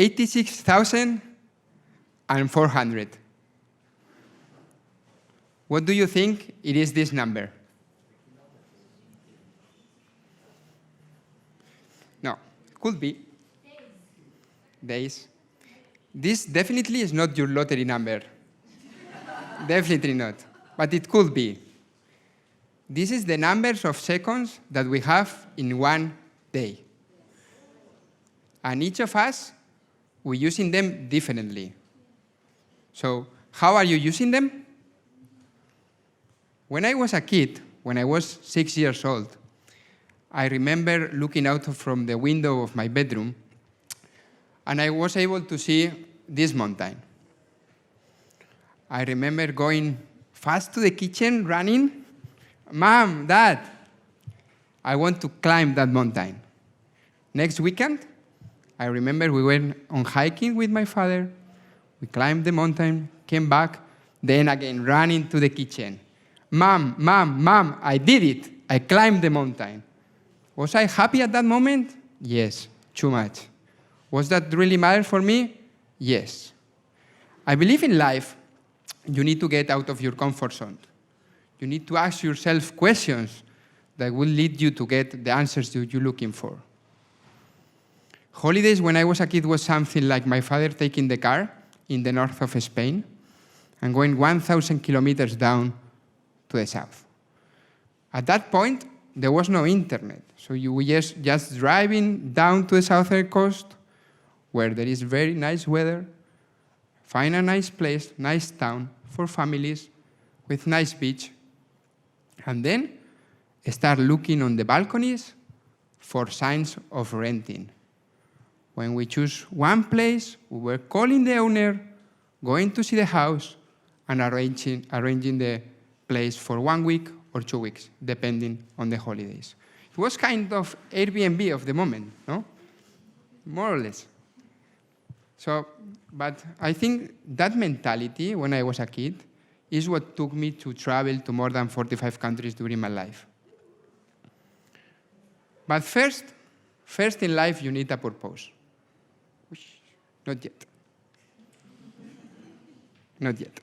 86,400. What do you think it is this number? No, could be. Days. This definitely is not your lottery number. Definitely not. But it could be. This is the numbers of seconds that we have in one day. And each of us, we're using them differently. So how are you using them? When I was a kid, when I was 6 years old, I remember looking out from the window of my bedroom, and I was able to see this mountain. I remember going fast to the kitchen, running. Mom, Dad, I want to climb that mountain. Next weekend, I remember we went on hiking with my father. We climbed the mountain, came back, then again running to the kitchen. Mom, Mom, Mom, I did it. I climbed the mountain. Was I happy at that moment? Yes, too much. Was that really matter for me? Yes. I believe in life, you need to get out of your comfort zone. You need to ask yourself questions that will lead you to get the answers that you're looking for. Holidays when I was a kid was something like my father taking the car in the north of Spain and going 1,000 kilometers down to the south. At that point, there was no internet. So you were just driving down to the southern coast where there is very nice weather, find a nice place, nice town for families with nice beach, and then start looking on the balconies for signs of renting. When we choose one place, we were calling the owner, going to see the house, and arranging the place for 1 week or 2 weeks, depending on the holidays. It was kind of Airbnb of the moment, no? More or less. So, but I think that mentality, when I was a kid, is what took me to travel to more than 45 countries during my life. But first in life, you need a purpose. Not yet. Not yet.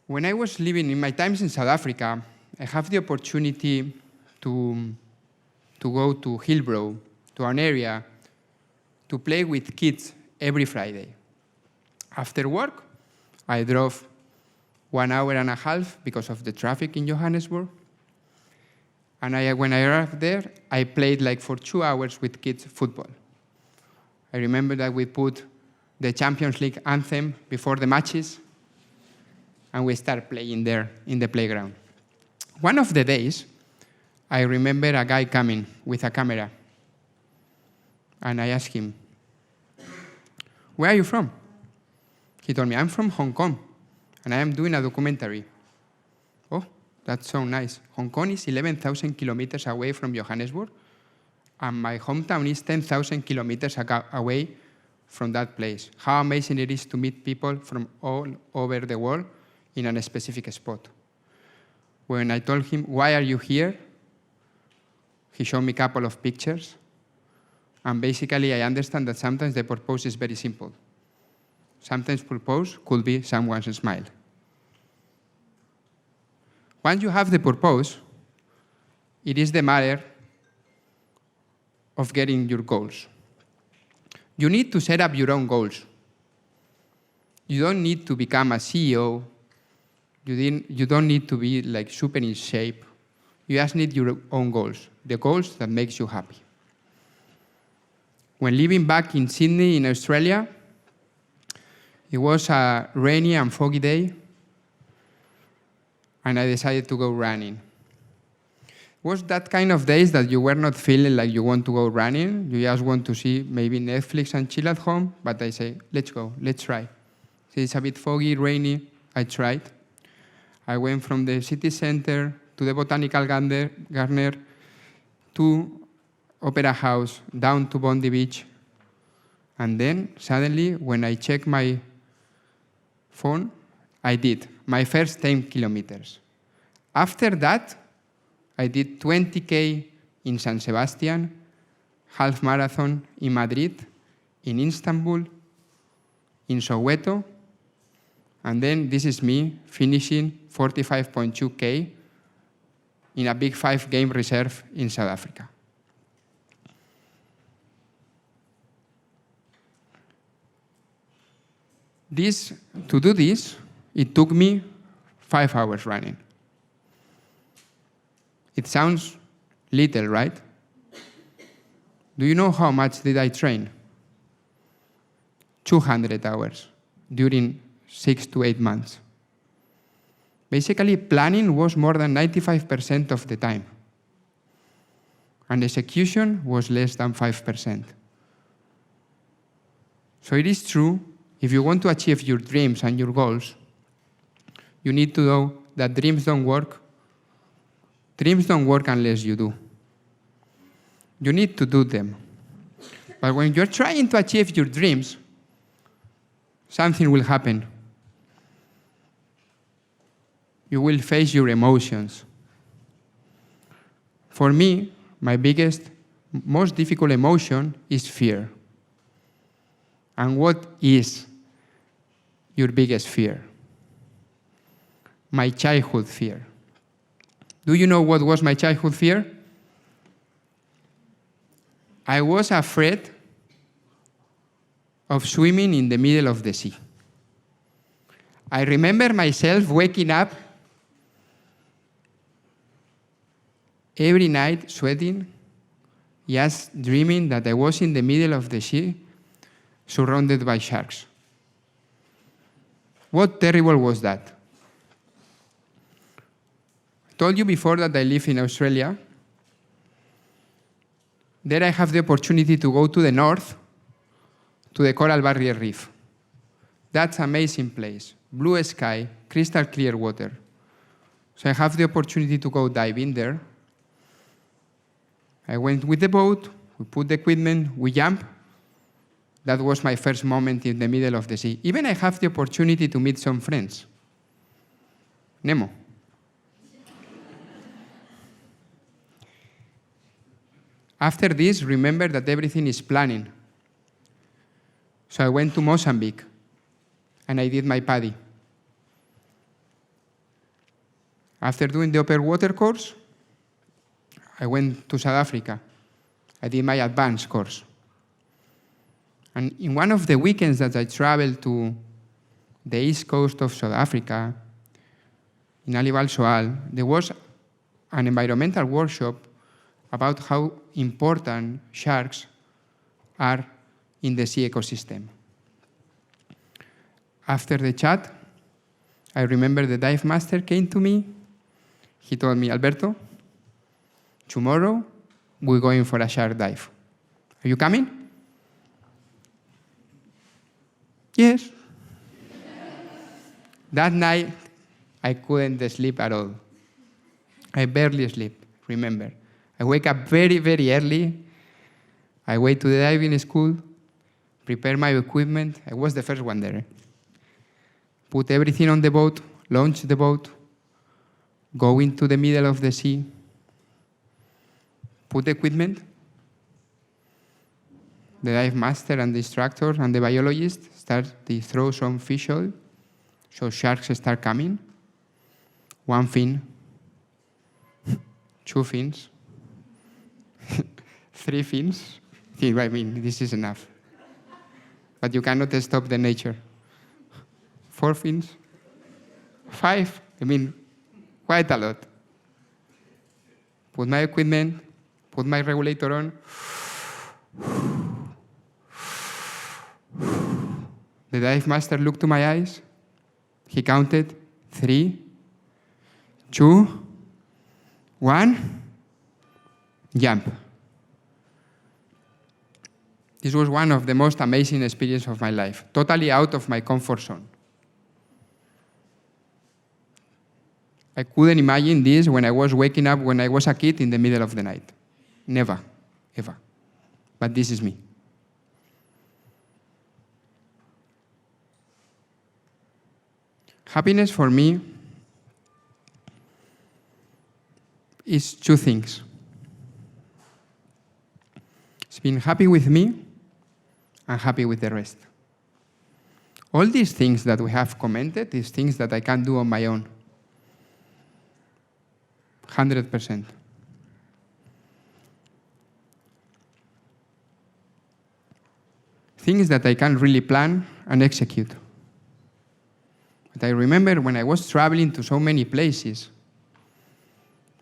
When I was living in my times in South Africa, I have the opportunity to go to Hillbrow, to an area, to play with kids every Friday. After work, I drove 1 hour and a half because of the traffic in Johannesburg. And when I arrived there, I played like for 2 hours with kids football. I remember that we put the Champions League anthem before the matches, and we started playing there in the playground. One of the days, I remember a guy coming with a camera, and I asked him, "Where are you from?" He told me, "I'm from Hong Kong, and I am doing a documentary." Oh, that's so nice. Hong Kong is 11,000 kilometers away from Johannesburg, and my hometown is 10,000 kilometers away from that place. How amazing it is to meet people from all over the world in a specific spot. When I told him, "Why are you here?" he showed me a couple of pictures. And basically, I understand that sometimes the purpose is very simple. Sometimes purpose could be someone's smile. Once you have the purpose, it is the matter of getting your goals. You need to set up your own goals. You don't need to become a CEO. You don't need to be like super in shape. You just need your own goals, the goals that makes you happy. When living back in Sydney, in Australia, it was a rainy and foggy day, and I decided to go running. It was that kind of days that you were not feeling like you want to go running. You just want to see maybe Netflix and chill at home, but I say, let's go, let's try. So it's a bit foggy, rainy, I tried. I went from the city center to the Botanical Garden to Opera House, down to Bondi Beach. And then, suddenly, when I checked my phone, I did my first 10 kilometers. After that, I did 20K in San Sebastian, half marathon in Madrid, in Istanbul, in Soweto, and then this is me finishing 45.2K in a big 5-game reserve in South Africa. To do this, it took me 5 hours running. It sounds little, right? Do you know how much did I train? 200 hours during 6 to 8 months. Basically, planning was more than 95% of the time, and execution was less than 5%. So it is true, if you want to achieve your dreams and your goals, you need to know that dreams don't work. Dreams don't work unless you do. You need to do them. But when you're trying to achieve your dreams, something will happen. You will face your emotions. For me, my biggest, most difficult emotion is fear. And what is your biggest fear? My childhood fear. Do you know what was my childhood fear? I was afraid of swimming in the middle of the sea. I remember myself waking up every night sweating, just dreaming that I was in the middle of the sea, surrounded by sharks. What terrible was that? I told you before that I live in Australia. There I have the opportunity to go to the north, to the Coral Barrier Reef. That's an amazing place. Blue sky, crystal clear water. So I have the opportunity to go diving there. I went with the boat, we put the equipment, we jump. That was my first moment in the middle of the sea. Even I have the opportunity to meet some friends. Nemo. After this, remember that everything is planning. So I went to Mozambique, and I did my PADI. After doing the open water course, I went to South Africa. I did my advanced course. And in one of the weekends that I traveled to the east coast of South Africa, in Alibal Soal, there was an environmental workshop about how important sharks are in the sea ecosystem. After the chat, I remember the dive master came to me. He told me, Alberto, tomorrow we're going for a shark dive. Are you coming? Yes. That night, I couldn't sleep at all. I barely sleep, remember. I wake up very, very early. I went to the diving school, prepare my equipment. I was the first one there. Put everything on the boat, launch the boat, go into the middle of the sea, put the equipment. The dive master and the instructor and the biologist they throw some fish oil, so sharks start coming. 1 fin, 2 fins, 3 fins. I mean, this is enough. But you cannot stop the nature. 4 fins, 5, I mean, quite a lot. Put my equipment, put my regulator on. The dive master looked to my eyes. He counted 3, 2, 1, jump. This was one of the most amazing experiences of my life, totally out of my comfort zone. I couldn't imagine this when I was waking up when I was a kid in the middle of the night. Never, ever. But this is me. Happiness for me is 2 things. It's being happy with me and happy with the rest. All these things that we have commented, these things that I can do on my own. 100%. Things that I can really plan and execute. But I remember when I was traveling to so many places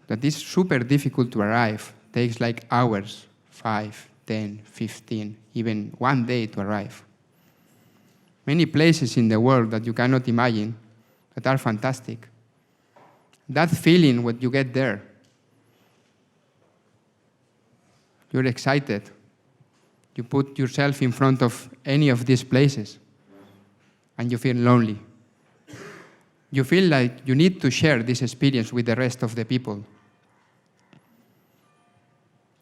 that it's super difficult to arrive. It takes like hours, 5, 10, 15, even 1 day to arrive. Many places in the world that you cannot imagine that are fantastic. That feeling when you get there, you're excited. You put yourself in front of any of these places and you feel lonely. You feel like you need to share this experience with the rest of the people.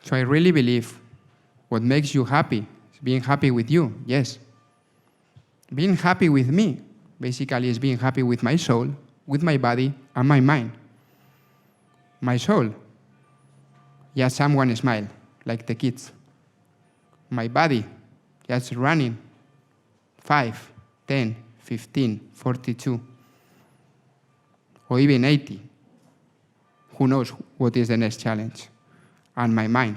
So I really believe what makes you happy is being happy with you, yes. Being happy with me, basically, is being happy with my soul, with my body, and my mind. My soul, just someone smile, like the kids. My body, just running, 5, 10, 15, 42, or even 80. Who knows what is the next challenge? And my mind,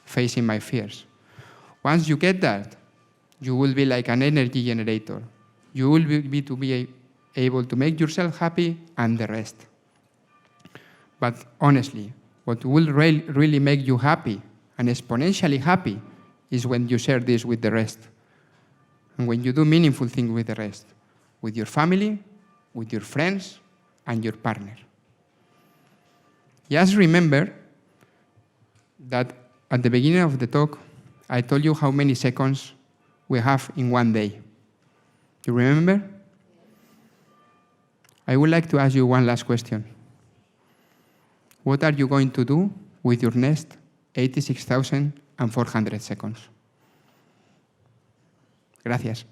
facing my fears. Once you get that, you will be like an energy generator. You will be able to make yourself happy and the rest. But honestly, what will really make you happy and exponentially happy is when you share this with the rest. And when you do meaningful things with the rest, with your family, with your friends, and your partner. Just remember that at the beginning of the talk, I told you how many seconds we have in 1 day. You remember? I would like to ask you one last question. What are you going to do with your next 86,400 seconds? Gracias.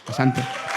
Asante.